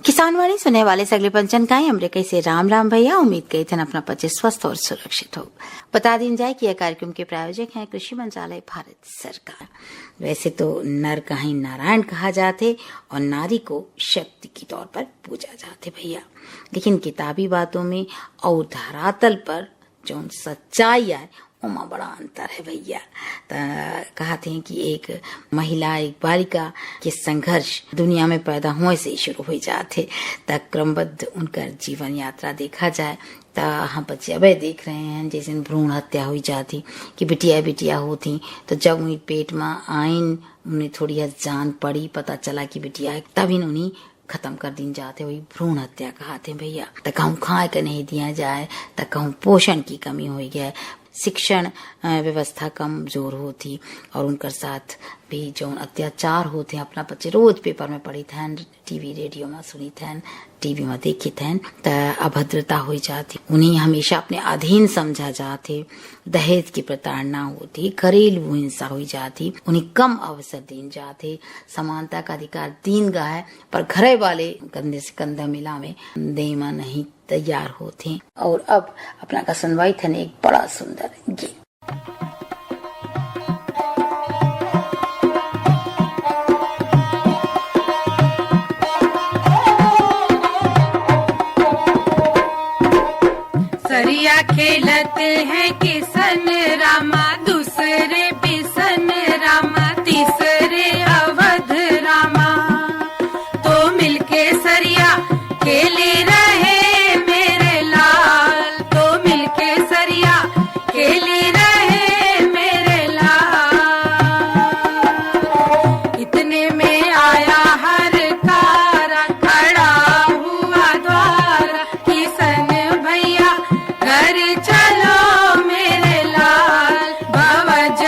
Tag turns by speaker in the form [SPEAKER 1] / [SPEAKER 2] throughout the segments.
[SPEAKER 1] किसानवाणी सुनने वाले सगले पंचन का हमरे कैसे राम राम भैया। उम्मीद कही थन अपना बच्चे स्वस्थ और सुरक्षित हो। बता दी जाए कि यह कार्यक्रम के प्रायोजक हैं कृषि मंत्रालय भारत सरकार। वैसे तो नर का ही नारायण कहा जाते और नारी को शक्ति के तौर पर पूजा जाते भैया, लेकिन किताबी बातों में और धरातल पर जो सच्चाई है उमा बड़ा अंतर है भैया। कहते हैं कि एक महिला एक बालिका के संघर्ष दुनिया में पैदा होने से शुरू हो जाते तक क्रमबद्ध उनका जीवन यात्रा देखा जाए तो हम बच्चे अब देख रहे हैं जैसे भ्रूण हत्या हुई जाती कि बिटिया होती तो जब उन्हें पेट में आइन उन्हें थोड़ी जान पड़ी, पता चला कि बिटिया तभी उन्हें खत्म कर दी जाते, वही भ्रूण हत्या कहते हैं भैया। तो कहूँ खाए के नहीं दिया जाए तो कहूँ पोषण की कमी हो गया, शिक्षण व्यवस्था कमजोर होती और उनके साथ भी जो अत्याचार होते हैं अपना बच्चे रोज पेपर में पढ़ी थे, टीवी रेडियो में सुनी थे, टीवी में देखी थे तो अभद्रता हो जाती, उन्हें हमेशा अपने अधीन समझा जाते, दहेज की प्रताड़ना होती, घरेलू हिंसा हो जाती, उन्हें कम अवसर दिन जाते, समानता का अधिकार दीन गा है पर घरे वाले कंधे से कंधा मिला में देमा नहीं तैयार होते। और अब अपना का सुनवाई थे एक बड़ा सुंदर गीत।
[SPEAKER 2] सरिया खेलत है किसन रामा, दूसरे बिसन रामा, तीसरे अवध रामा, तो मिलके सरिया खेले रहे मेरे लाल, तो मिलके सरिया खेले रहे मेरे लाल। इतने में आया हर कारा खड़ा हुआ द्वारा, किसन भैया घर चलो मेरे लाल, भवज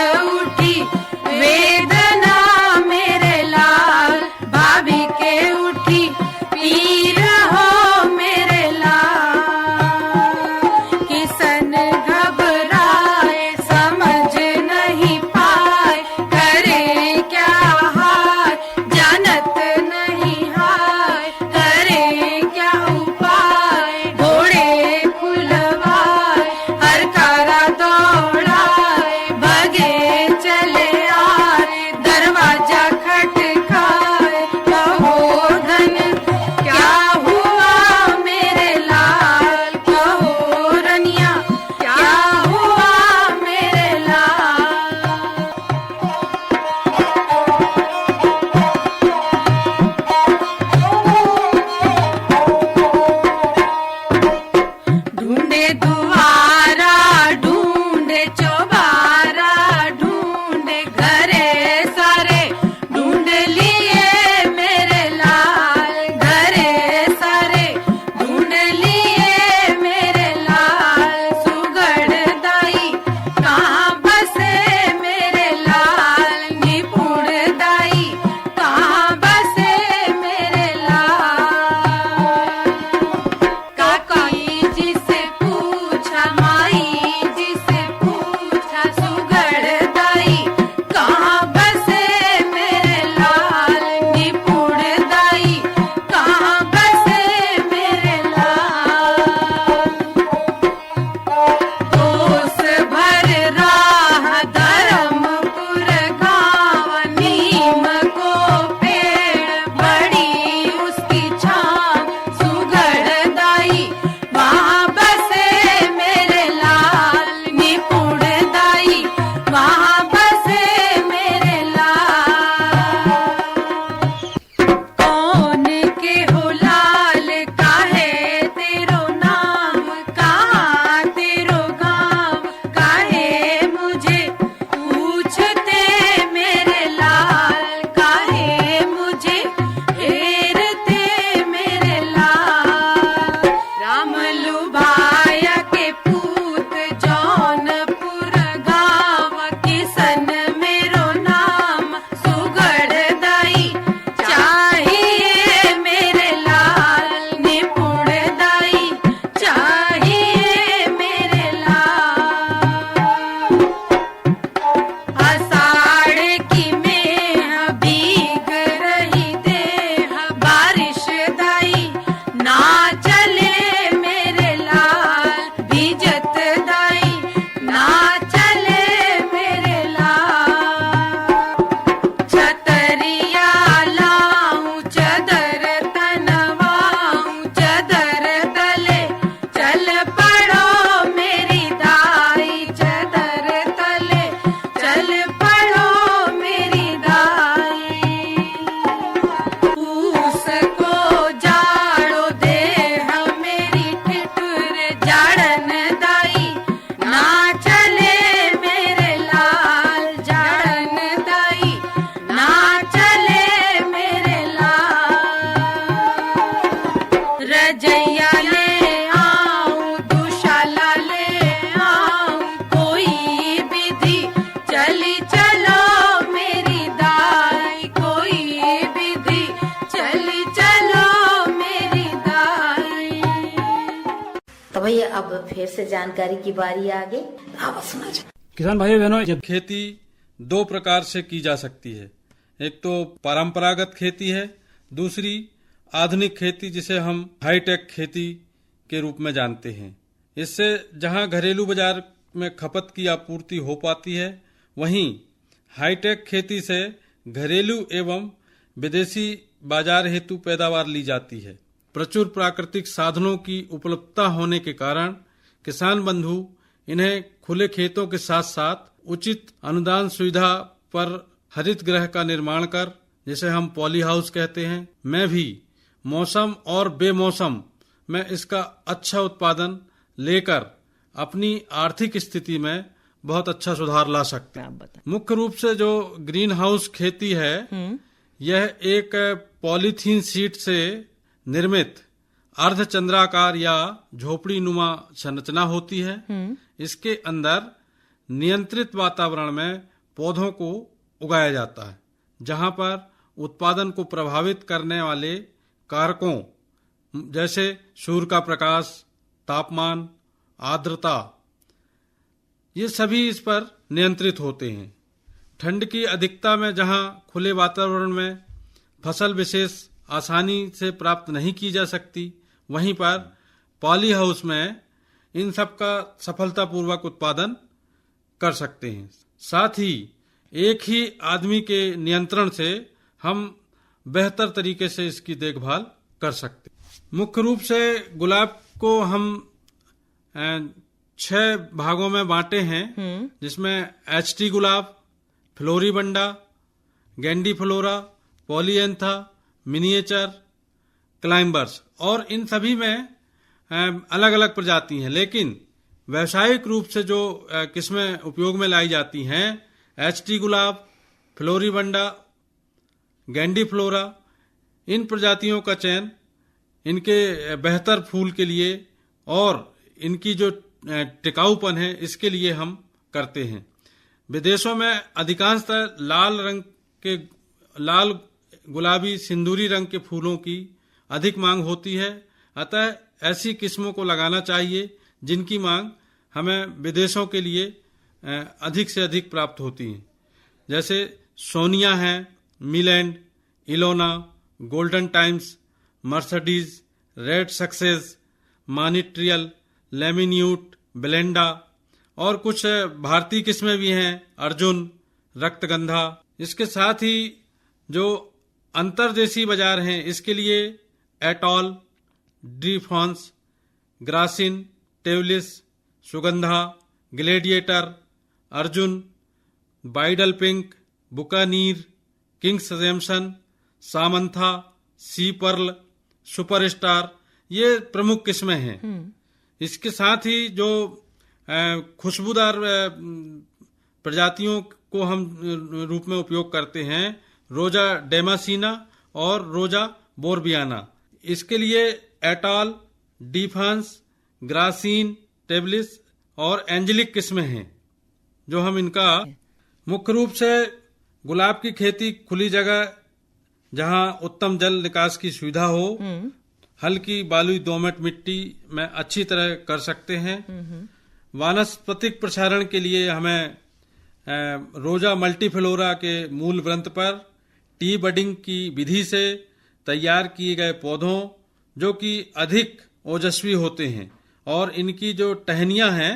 [SPEAKER 1] अब फिर से जानकारी की बारी आ गई, आप सुना जाए।
[SPEAKER 3] किसान भाइयों बहनों, जब
[SPEAKER 4] खेती दो प्रकार से की जा सकती है। एक तो परंपरागत खेती है, दूसरी आधुनिक खेती जिसे हम हाईटेक खेती के रूप में जानते हैं। इससे जहां घरेलू बाजार में खपत की आपूर्ति हो पाती है, वहीं हाईटेक खेती से घरेलू एवं विदेशी बाजार हेतु पैदावार ली जाती है। प्रचुर प्राकृतिक साधनों की उपलब्धता होने के कारण किसान बंधु इन्हें खुले खेतों के साथ साथ उचित अनुदान सुविधा पर हरित गृह का निर्माण कर, जिसे हम पॉली हाउस कहते हैं, में भी मौसम और बेमौसम में इसका अच्छा उत्पादन लेकर अपनी आर्थिक स्थिति में बहुत अच्छा सुधार ला सकते हैं। मुख्य रूप से जो ग्रीन हाउस खेती है, यह एक पॉलीथीन शीट से निर्मित अर्धचंद्राकार या झोपड़ी नुमा संरचना होती है। इसके अंदर नियंत्रित वातावरण में पौधों को उगाया जाता है, जहां पर उत्पादन को प्रभावित करने वाले कारकों जैसे सूर्य का प्रकाश, तापमान, आर्द्रता, ये सभी इस पर नियंत्रित होते हैं। ठंड की अधिकता में जहां खुले वातावरण में फसल विशेष आसानी से प्राप्त नहीं की जा सकती, वहीं पर पॉली हाउस में इन सब का सफलतापूर्वक उत्पादन कर सकते हैं। साथ ही एक ही आदमी के नियंत्रण से हम बेहतर तरीके से इसकी देखभाल कर सकते हैं। मुख्य रूप से गुलाब को हम 6 भागों में बांटे हैं, जिसमें HT गुलाब, फ्लोरीबंडा, गैंडीफ्लोरा, पॉलीएंथा, मिनिएचर, क्लाइंबर्स, और इन सभी में अलग अलग प्रजाति हैं। लेकिन व्यावसायिक रूप से जो किस्में उपयोग में लाई जाती हैं, HT गुलाब, फ्लोरीबंडा, गैंडीफ्लोरा, इन प्रजातियों का चयन इनके बेहतर फूल के लिए और इनकी जो टिकाऊपन है, इसके लिए हम करते हैं। विदेशों में अधिकांशतः लाल गुलाबी सिंदूरी रंग के फूलों की अधिक मांग होती है। अतः ऐसी किस्मों को लगाना चाहिए जिनकी मांग हमें विदेशों के लिए अधिक से अधिक प्राप्त होती है, जैसे सोनिया है, Meilland, Ilona, Golden Times, Mercedes, Red Success, मानिट्रियल, लेमिन्यूट, ब्लेंडा, और कुछ भारतीय किस्में भी हैं, अर्जुन, रक्तगंधा। इसके साथ ही जो अंतर्देशीय बाजार हैं, इसके लिए एटॉल, ड्रीफॉन्स, ग्रासिन, टेवलिस, Sugandha, Gladiator, Arjun, Bridal Pink, Buccaneer, किंग्स जैमसन, सामंथा, सी पर्ल, सुपरस्टार, ये प्रमुख किस्में हैं। इसके साथ ही जो खुशबूदार प्रजातियों को हम रूप में उपयोग करते हैं, रोजा डेमासीना और रोजा बोरबियाना, इसके लिए एटॉल, डीफांस, ग्रासीन, टेबलिस और एंजेलिक किस्में हैं, जो हम इनका मुख्य रूप से गुलाब की खेती खुली जगह जहां उत्तम जल निकास की सुविधा हो, हल्की बालुई दोमट मिट्टी में अच्छी तरह कर सकते हैं। वानस्पतिक प्रसारण के लिए हमें रोजा मल्टीफ्लोरा के मूल वृंत पर टी बडिंग की विधि से तैयार किए गए पौधों, जो कि अधिक ओजस्वी होते हैं और इनकी जो टहनियां हैं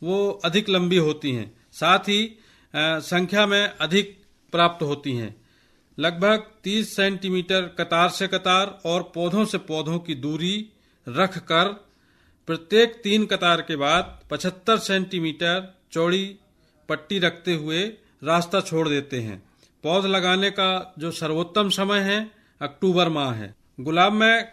[SPEAKER 4] वो अधिक लंबी होती हैं, साथ ही संख्या में अधिक प्राप्त होती हैं। लगभग 30 सेंटीमीटर कतार से कतार और पौधों से पौधों की दूरी रखकर प्रत्येक 3 कतार के बाद 75 सेंटीमीटर चौड़ी पट्टी रखते हुए रास्ता छोड़ देते हैं। पौध लगाने का जो सर्वोत्तम समय है अक्टूबर माह है। गुलाब में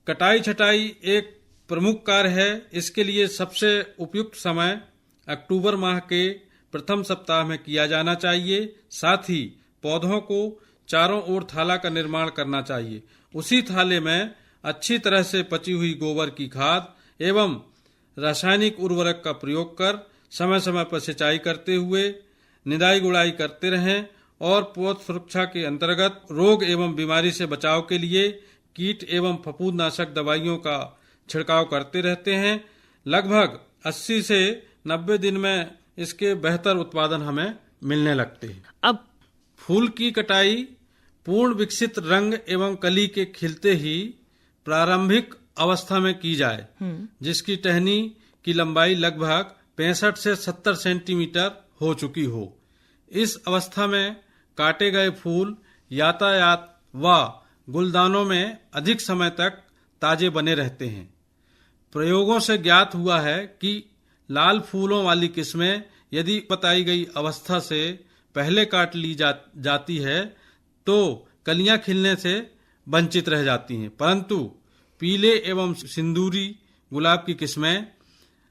[SPEAKER 4] कटाई छटाई एक प्रमुख कार्य है, इसके लिए सबसे उपयुक्त समय अक्टूबर माह के प्रथम सप्ताह में किया जाना चाहिए। साथ ही पौधों को चारों ओर थाला का निर्माण करना चाहिए। उसी थाले में अच्छी तरह से पची हुई गोबर की खाद एवं रासायनिक उर्वरक का प्रयोग कर समय समय पर सिंचाई करते हुए निदाई गुड़ाई करते रहें और पौध सुरक्षा के अंतर्गत रोग एवं बीमारी से बचाव के लिए कीट एवं फफूंदनाशक दवाइयों का छिड़काव करते रहते हैं। लगभग 80 से 90 दिन में इसके बेहतर उत्पादन हमें मिलने लगते हैं।
[SPEAKER 3] अब
[SPEAKER 4] फूल की कटाई पूर्ण विकसित रंग एवं कली के खिलते ही प्रारंभिक अवस्था में की जाए, जिसकी टहनी की लंबाई लगभग 65 से 70 सेंटीमीटर हो चुकी हो। इस अवस्था में काटे गए फूल यातायात व गुलदानों में अधिक समय तक ताजे बने रहते हैं। प्रयोगों से ज्ञात हुआ है कि लाल फूलों वाली किस्में यदि बताई गई अवस्था से पहले काट ली जाती है तो कलियां खिलने से वंचित रह जाती हैं, परंतु पीले एवं सिंदूरी गुलाब की किस्में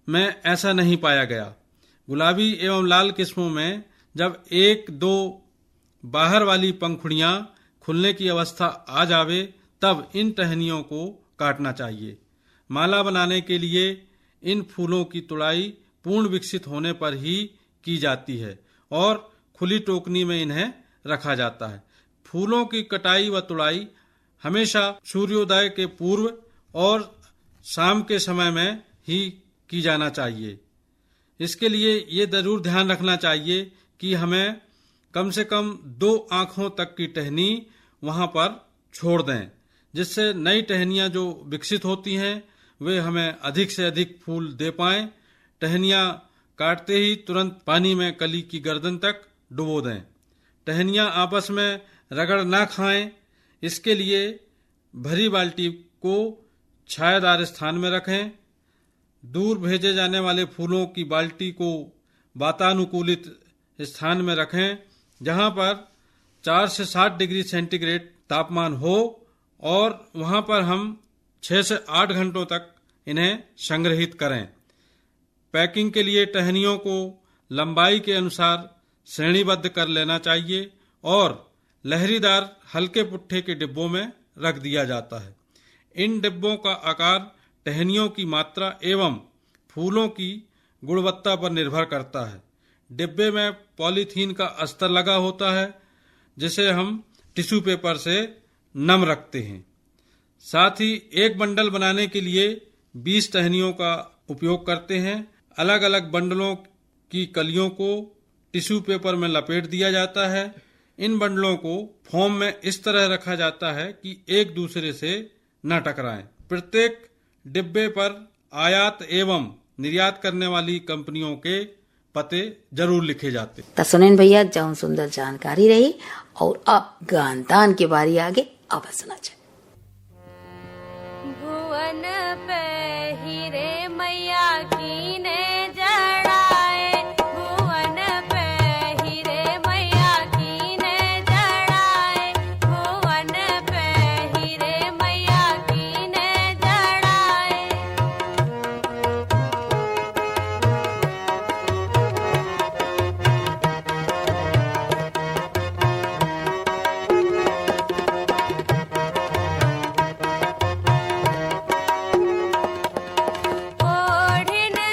[SPEAKER 4] में ऐसा नहीं पाया गया। गुलाबी एवं लाल किस्मों में जब 1-2 बाहर वाली पंखुड़ियां खुलने की अवस्था आ जावे तब इन टहनियों को काटना चाहिए। माला बनाने के लिए इन फूलों की तुड़ाई पूर्ण विकसित होने पर ही की जाती है और खुली टोकनी में इन्हें रखा जाता है। फूलों की कटाई व तुड़ाई हमेशा सूर्योदय के पूर्व और शाम के समय में ही की जाना चाहिए। इसके लिए ये जरूर ध्यान रखना चाहिए कि हमें कम से कम 2 आंखों तक की टहनी वहां पर छोड़ दें, जिससे नई टहनियां जो विकसित होती हैं वे हमें अधिक से अधिक फूल दे पाएं। टहनियां काटते ही तुरंत पानी में कली की गर्दन तक डुबो दें। टहनियां आपस में रगड़ ना खाएं, इसके लिए भरी बाल्टी को छायादार स्थान में रखें। दूर भेजे जाने वाले फूलों की बाल्टी को वातानुकूलित स्थान में रखें, जहां पर 4 से 7 डिग्री सेंटीग्रेड तापमान हो और वहां पर हम 6 से 8 घंटों तक इन्हें संग्रहित करें। पैकिंग के लिए टहनियों को लंबाई के अनुसार श्रेणीबद्ध कर लेना चाहिए और लहरीदार हल्के पुट्ठे के डिब्बों में रख दिया जाता है। इन डिब्बों का आकार टहनियों की मात्रा एवं फूलों की गुणवत्ता पर निर्भर करता है। डिब्बे में पॉलीथीन का अस्तर लगा होता है, जिसे हम टिश्यू पेपर से नम रखते हैं। साथ ही एक बंडल बनाने के लिए 20 टहनियों का उपयोग करते हैं। अलग अलग बंडलों की कलियों को टिश्यू पेपर में लपेट दिया जाता है। इन बंडलों को फोम में इस तरह रखा जाता है कि एक दूसरे से न टकराएं। प्रत्येक डिब्बे पर आयात एवं निर्यात करने वाली कंपनियों के पते जरूर लिखे जाते।
[SPEAKER 1] तो सुनेन भैया, जौन सुंदर जानकारी रही और अब गानदान की बारी आगे, अब सुना जाए।
[SPEAKER 5] भुवन पे हीरे मैया की ने जड़ाए, भुवन पे हीरे मैया की ने जड़ाए, भुवन पे हीरे मैया की ने जड़ाए। ओढ़ने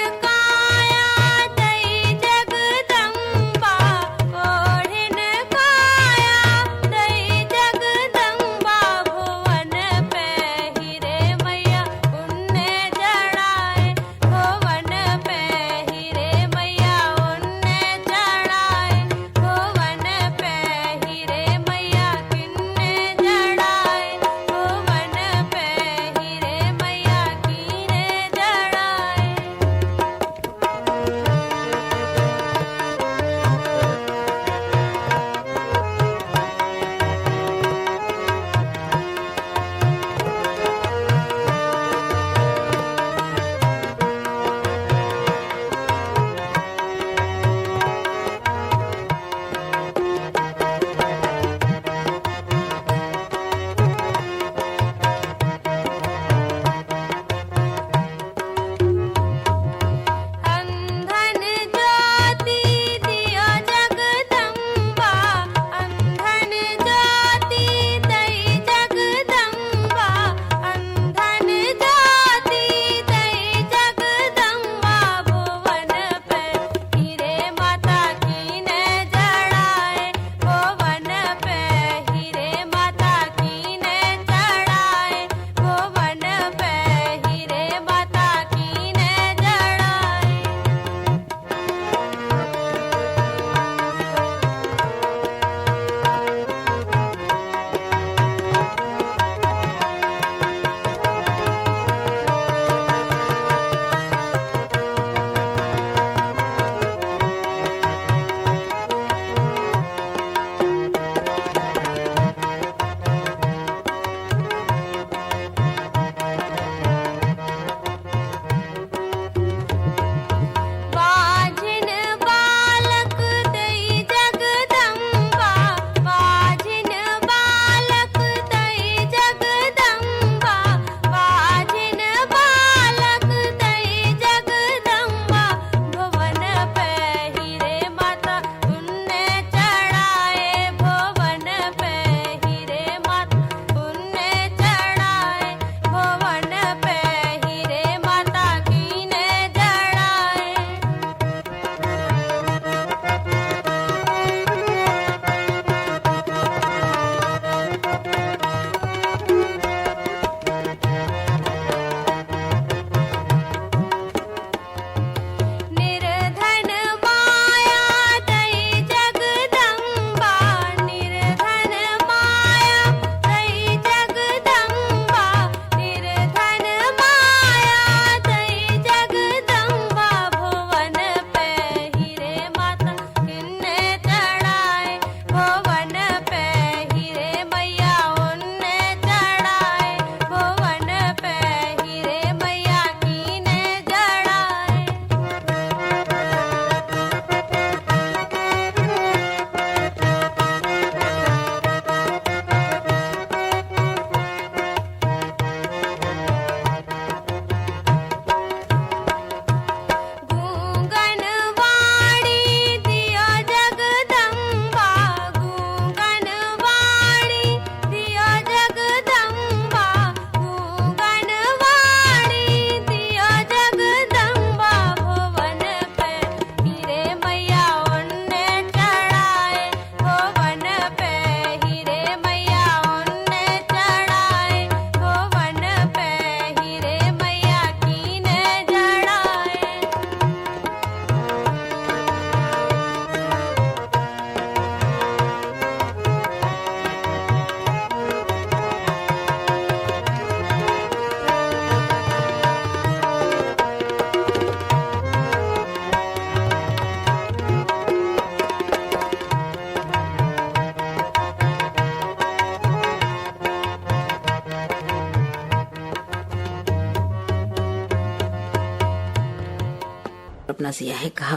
[SPEAKER 1] अपना से यह कहा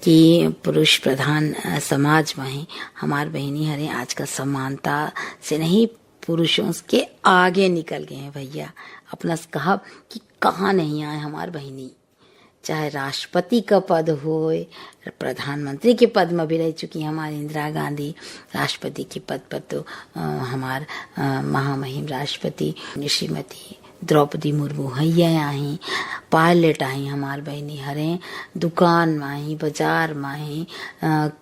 [SPEAKER 1] कि पुरुष प्रधान समाज में ही हमार बहनी हरे आज का समानता से नहीं पुरुषों के आगे निकल गए हैं भैया। अपना से कहा कि कहाँ नहीं आए हमार बहनी, चाहे राष्ट्रपति का पद हो, प्रधानमंत्री के पद में भी रह चुकी हमारी इंदिरा गांधी, राष्ट्रपति के पद पर तो हमार महामहिम राष्ट्रपति श्रीमती द्रौपदी मुर्मू हैया आई, पायलट आई हमार बहनी हरे, दुकान में आई, बाजार में आई,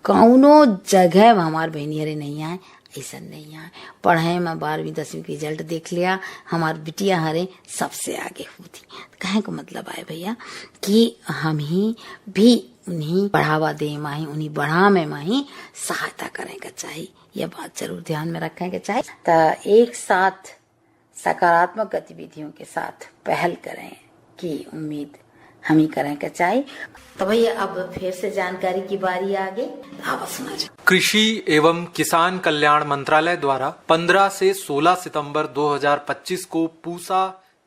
[SPEAKER 1] कौनो जगह में हमार बहनी हरे नहीं आए, ऐसा नहीं आए। पढ़ाई में 12वीं 10वीं की रिजल्ट देख लिया, हमार बिटिया हरे सबसे आगे होती। कहे को मतलब आए भैया कि हम ही भी उन्हीं बढ़ावा दे माही, उन्हीं बढ़ा में माही सहायता करें का चाहिए। यह बात जरूर ध्यान में रखें के चाहिए। तो एक साथ सकारात्मक गतिविधियों के साथ पहल करें की उम्मीद हम ही करें का चाहिए। तो भैया अब फिर से जानकारी की बारी आ गई, आप सुना जाओ।
[SPEAKER 3] कृषि एवं किसान कल्याण मंत्रालय द्वारा 15 से 16 सितंबर 2025 को पूसा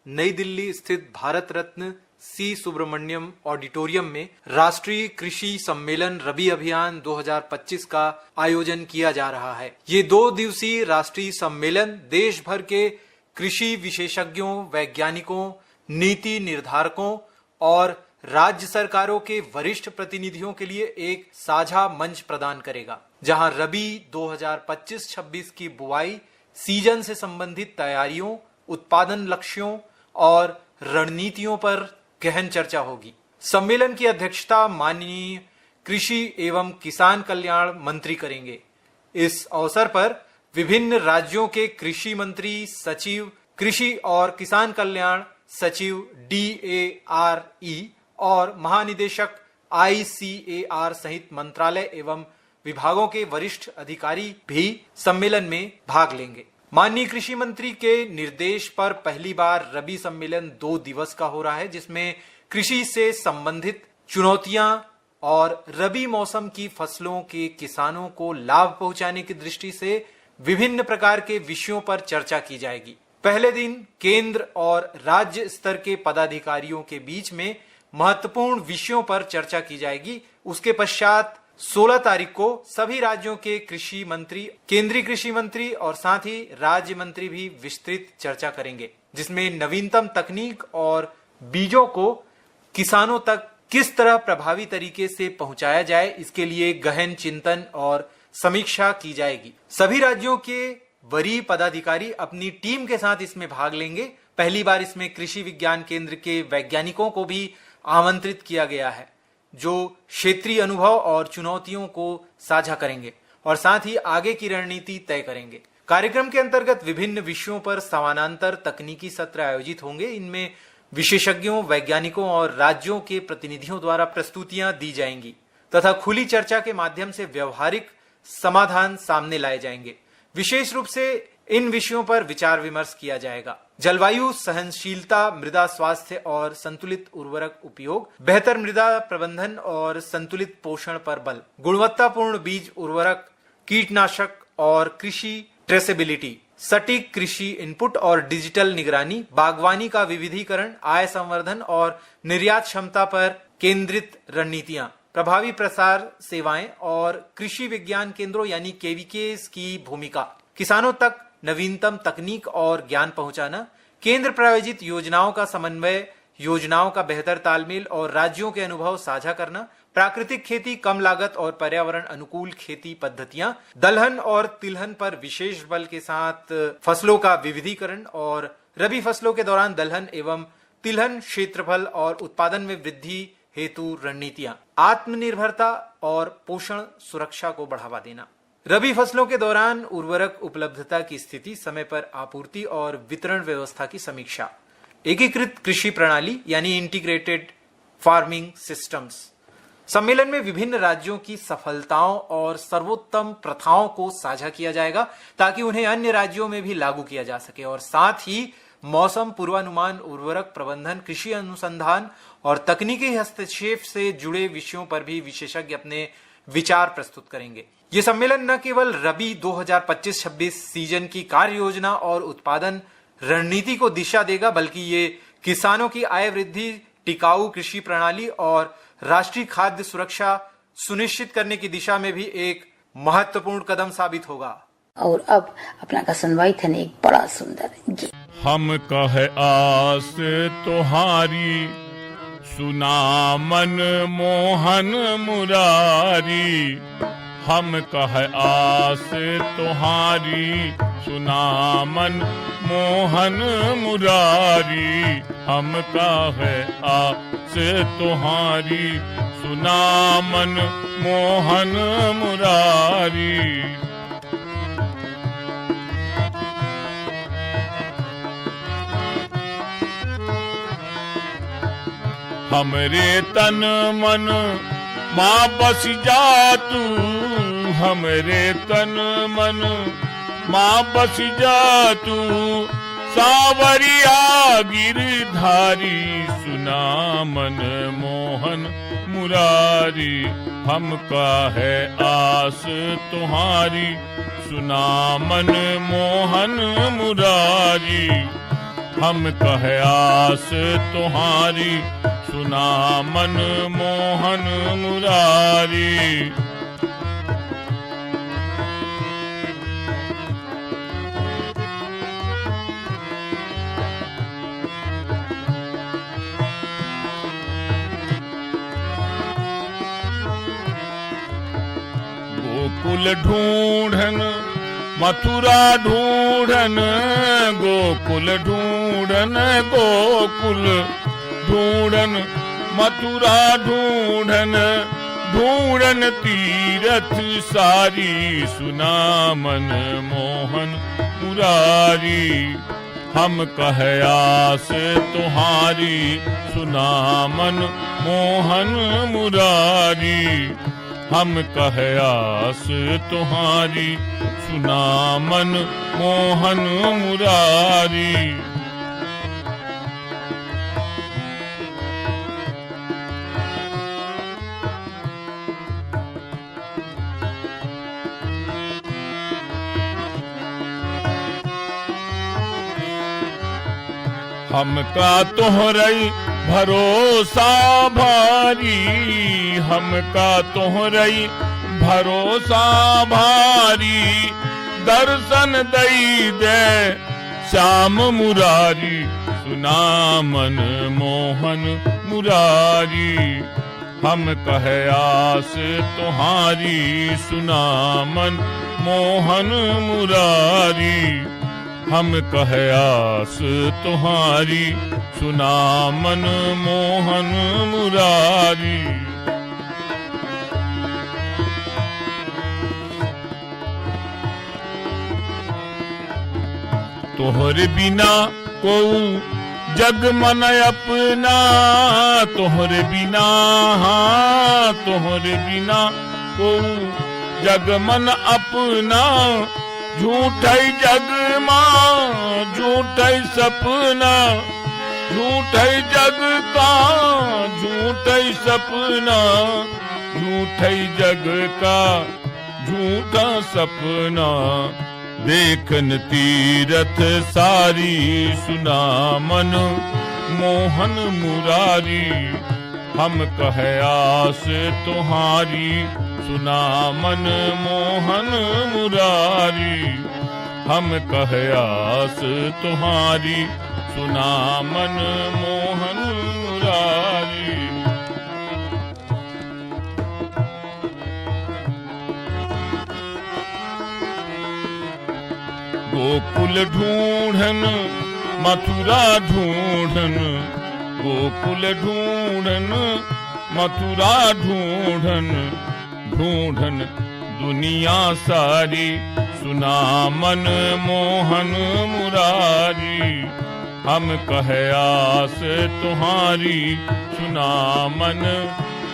[SPEAKER 3] नई दिल्ली स्थित भारत रत्न सी सुब्रमण्यम ऑडिटोरियम में राष्ट्रीय कृषि सम्मेलन रबी अभियान 2025 का आयोजन किया जा रहा है। ये 2 दिवसीय राष्ट्रीय सम्मेलन देश भर के कृषि विशेषज्ञों, वैज्ञानिकों, नीति निर्धारकों और राज्य सरकारों के वरिष्ठ प्रतिनिधियों के लिए एक साझा मंच प्रदान करेगा, जहां रबी 2025-26 की बुआई सीजन से संबंधित तैयारियों, उत्पादन लक्ष्यों और रणनीतियों पर गहन चर्चा होगी। सम्मेलन की अध्यक्षता माननीय कृषि एवं किसान कल्याण मंत्री करेंगे। इस अवसर पर विभिन्न राज्यों के कृषि मंत्री, सचिव, कृषि और किसान कल्याण सचिव DARE और महानिदेशक ICAR सहित मंत्रालय एवं विभागों के वरिष्ठ अधिकारी भी सम्मेलन में भाग लेंगे। माननीय कृषि मंत्री के निर्देश पर पहली बार रबी सम्मेलन 2 दिवस का हो रहा है, जिसमें कृषि से संबंधित चुनौतियां और रबी मौसम की फसलों के किसानों को लाभ पहुंचाने की दृष्टि से विभिन्न प्रकार के विषयों पर चर्चा की जाएगी। पहले दिन केंद्र और राज्य स्तर के पदाधिकारियों के बीच में महत्वपूर्ण विषयों पर चर्चा की जाएगी। उसके पश्चात 16 तारीख को सभी राज्यों के कृषि मंत्री, केंद्रीय कृषि मंत्री और साथ ही राज्य मंत्री भी विस्तृत चर्चा करेंगे, जिसमें नवीनतम तकनीक और बीजों को किसानों तक किस तरह प्रभावी तरीके से पहुंचाया जाए, इसके लिए गहन चिंतन और समीक्षा की जाएगी। सभी राज्यों के वरीय पदाधिकारी अपनी टीम के साथ इसमें भाग लेंगे। पहली बार इसमें कृषि विज्ञान केंद्र के वैज्ञानिकों को भी आमंत्रित किया गया है, जो क्षेत्रीय अनुभव और चुनौतियों को साझा करेंगे और साथ ही आगे की रणनीति तय करेंगे। कार्यक्रम के अंतर्गत विभिन्न विषयों पर समानांतर तकनीकी सत्र आयोजित होंगे। इनमें विशेषज्ञों, वैज्ञानिकों और राज्यों के प्रतिनिधियों द्वारा प्रस्तुतियां दी जाएंगी तथा खुली चर्चा के माध्यम से व्यवहारिक समाधान सामने लाए जाएंगे। विशेष रूप से इन विषयों पर विचार विमर्श किया जाएगा। जलवायु सहनशीलता, मृदा स्वास्थ्य और संतुलित उर्वरक उपयोग, बेहतर मृदा प्रबंधन और संतुलित पोषण पर बल, गुणवत्तापूर्ण बीज उर्वरक, कीटनाशक और कृषि ट्रेसेबिलिटी, सटीक कृषि इनपुट और डिजिटल निगरानी, बागवानी का विविधीकरण, आय संवर्धन और निर्यात क्षमता पर केंद्रित रणनीतियां, प्रभावी प्रसार सेवाएं और कृषि विज्ञान केंद्रों यानी KVKs की भूमिका, किसानों तक नवीनतम तकनीक और ज्ञान पहुंचाना, केंद्र प्रायोजित योजनाओं का समन्वय, योजनाओं का बेहतर तालमेल और राज्यों के अनुभव साझा करना, प्राकृतिक खेती, कम लागत और पर्यावरण अनुकूल खेती पद्धतियां, दलहन और तिलहन पर विशेष बल के साथ फसलों का विविधीकरण और रबी फसलों के दौरान दलहन एवं तिलहन क्षेत्रफल और उत्पादन में वृद्धि हेतु रणनीतियां, आत्मनिर्भरता और पोषण सुरक्षा को बढ़ावा देना, रबी फसलों के दौरान उर्वरक उपलब्धता की स्थिति, समय पर आपूर्ति और वितरण व्यवस्था की समीक्षा, एकीकृत कृषि प्रणाली यानी इंटीग्रेटेड फार्मिंग सिस्टम्स। सम्मेलन में विभिन्न राज्यों की सफलताओं और सर्वोत्तम प्रथाओं को साझा किया जाएगा ताकि उन्हें अन्य राज्यों में भी लागू किया जा सके और साथ ही मौसम पूर्वानुमान, उर्वरक प्रबंधन, कृषि अनुसंधान और तकनीकी हस्तक्षेप से जुड़े विषयों पर भी विशेषज्ञ अपने विचार प्रस्तुत करेंगे। ये सम्मेलन न केवल रबी 2025-26 सीजन की कार्य योजना और उत्पादन रणनीति को दिशा देगा, बल्कि ये किसानों की आय वृद्धि, टिकाऊ कृषि प्रणाली और राष्ट्रीय खाद्य सुरक्षा सुनिश्चित करने की दिशा में भी एक महत्वपूर्ण कदम साबित होगा।
[SPEAKER 1] और अब अपना का सुनवाई थे एक बड़ा सुंदर गीत।
[SPEAKER 6] हम कह आस तुहारी सुना मन मोहन मुरारी, हम कह आस तुहारी सुना मन मोहन मुरारी, हम कह आस तुहारी सुना मन मोहन मुरारी। हमरे तन मन माँ बस जा तू, हमरे तन मन माँ बस जा तू, सावरिया गिरधारी सुना मन मोहन मुरारी, हम का है आस तुम्हारी सुना मन मोहन मुरारी, हम कह आस तुम्हारी सुना मन मोहन मुरारी। गोकुल ढूंढन मथुरा ढूंढन, गोकुल ढूंढन गोकुल ढूंढन, मथुरा ढूंढन ढूंढन तीरथ सारी सुना मन मोहन मुरारी, हम कह आस तुम्हारी सुना मन मोहन मुरारी, हम कह आस तुम्हारी सुना मन मोहन मुरारी। हमका तोहरई भरोसा भारी, हमका तोहरई भरोसा भारी, दर्शन दई दे श्याम मुरारी सुना मन मोहन मुरारी, हम कह आस तुम्हारी सुना मन मोहन मुरारी, हम कह आस तुम्हारी सुना मन मोहन मुरारी। तोहरे बिना को जग मन अपना, तोहरे बिना हाँ तोहरे बिना को जग मन अपना, झूठै जग मां झूठै सपना, झूठै जग का झूठै सपना, झूठै जग का झूठा सपना, देखन तीरथ सारी सुना मन मोहन मुरारी, हम कह आस तुम्हारी सुना मन मोहन मुरारी, हम कह आस तुम्हारी सुना मन मोहन मुरारी। गोकुल ढूंढन मथुरा ढूंढन, गोकुल ढूंढन मथुरा ढूंढन, ढूंढन दुनिया सारी सुना मन मोहन मुरारी, हम कह आस तुम्हारी सुना मन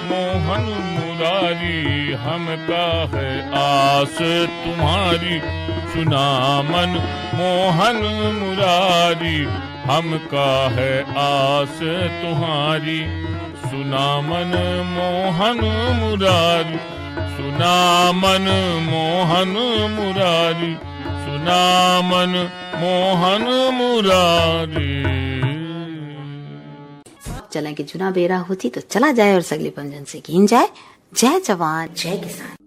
[SPEAKER 6] मोहन मुरारी, हम कह आस तुम्हारी सुना मन मोहन मुरारी, हम कह आस तुम्हारी सुना मन मोहन मुरारी, सुना मन मोहन मुरारी, सुना मन मोहन मुरारी।
[SPEAKER 1] चलें कि जुना बेरा होती तो चला जाए और सगले पंजन से कीन जाए। जय जवान जय किसान।